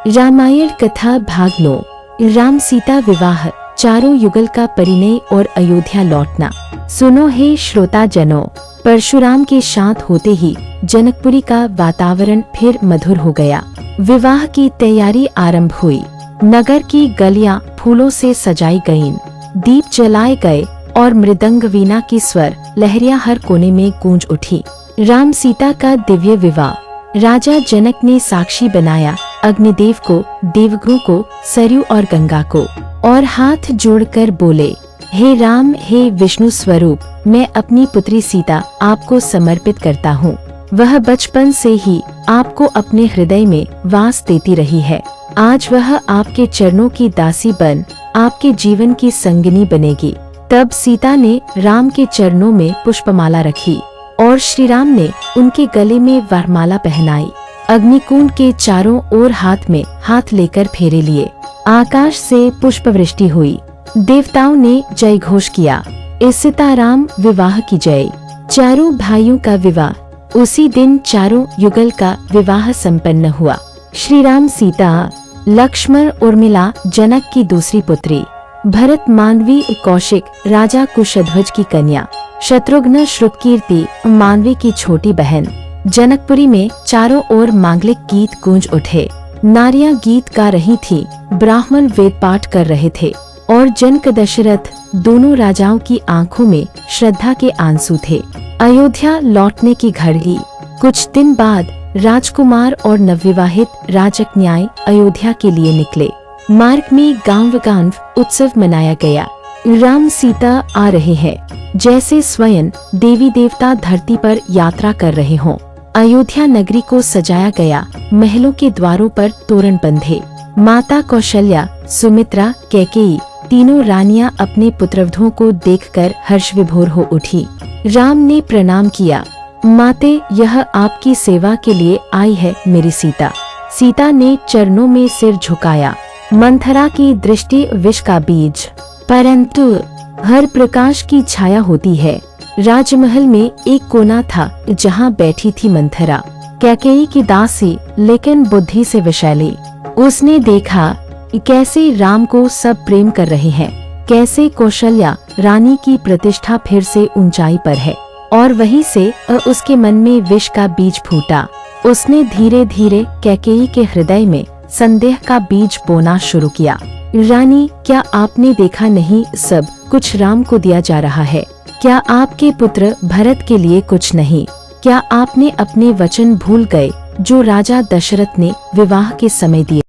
रामायण कथा भाग 9। राम सीता विवाह, चारों युगल का परिणय और अयोध्या लौटना। सुनो हे श्रोता जनों, परशुराम के शांत होते ही जनकपुरी का वातावरण फिर मधुर हो गया। विवाह की तैयारी आरंभ हुई। नगर की गलियां फूलों से सजाई गईं, दीप जलाए गए और मृदंग वीणा की स्वर लहरियां हर कोने में गूंज उठी। राम सीता का दिव्य विवाह। राजा जनक ने साक्षी बनाया अग्निदेव को, देवगुरु को, सरयू और गंगा को, और हाथ जोड़कर बोले, हे राम, हे विष्णु स्वरूप, मैं अपनी पुत्री सीता आपको समर्पित करता हूँ। वह बचपन से ही आपको अपने हृदय में वास देती रही है। आज वह आपके चरणों की दासी बन आपके जीवन की संगिनी बनेगी। तब सीता ने राम के चरणों में पुष्पमाला रखी और श्री राम ने उनके गले में वरमाला पहनाई। अग्निकुंड के चारों ओर हाथ में हाथ लेकर फेरे लिए। आकाश से पुष्प वृष्टि हुई। देवताओं ने जय घोष किया, इस सीताराम विवाह की जय। चारों भाइयों का विवाह। उसी दिन चारों युगल का विवाह संपन्न हुआ। श्री राम सीता, लक्ष्मण उर्मिला जनक की दूसरी पुत्री, भरत मांडवी कौशिक राजा कुशध्वज की कन्या, शत्रुघ्न श्रुतकीर्ति मांडवी की छोटी बहन। जनकपुरी में चारों ओर मांगलिक गीत गूंज उठे। नारियां गीत गा रही थीं, ब्राह्मण वेद पाठ कर रहे थे और जनक दशरथ दोनों राजाओं की आंखों में श्रद्धा के आंसू थे। अयोध्या लौटने की घड़ी। कुछ दिन बाद राजकुमार और नवविवाहित राजकन्याएं अयोध्या के लिए निकले। मार्ग में गांव उत्सव मनाया गया। राम सीता आ रहे हैं, जैसे स्वयं देवी देवता धरती पर यात्रा कर रहे हों। अयोध्या नगरी को सजाया गया। महलों के द्वारों पर तोरण बंधे। माता कौशल्या, सुमित्रा, कैकेयी तीनों रानियां अपने पुत्रवधुओं को देखकर हर्ष विभोर हो उठी। राम ने प्रणाम किया, माते, यह आपकी सेवा के लिए आई है मेरी सीता। सीता ने चरणों में सिर झुकाया। मंथरा की दृष्टि विष का बीज, परंतु हर प्रकाश की छाया होती है। राजमहल में एक कोना था जहाँ बैठी थी मंथरा, कैकेयी की दासी लेकिन बुद्धि से विशाली। उसने देखा कैसे राम को सब प्रेम कर रहे हैं, कैसे कौशल्या रानी की प्रतिष्ठा फिर से ऊंचाई पर है, और वहीं से उसके मन में विष का बीज फूटा। उसने धीरे धीरे कैकेयी के हृदय में संदेह का बीज बोना शुरू किया। रानी, क्या आपने देखा नहीं सब कुछ राम को दिया जा रहा है? क्या आपके पुत्र भरत के लिए कुछ नहीं? क्या आपने अपने वचन भूल गए जो राजा दशरथ ने विवाह के समय दिए?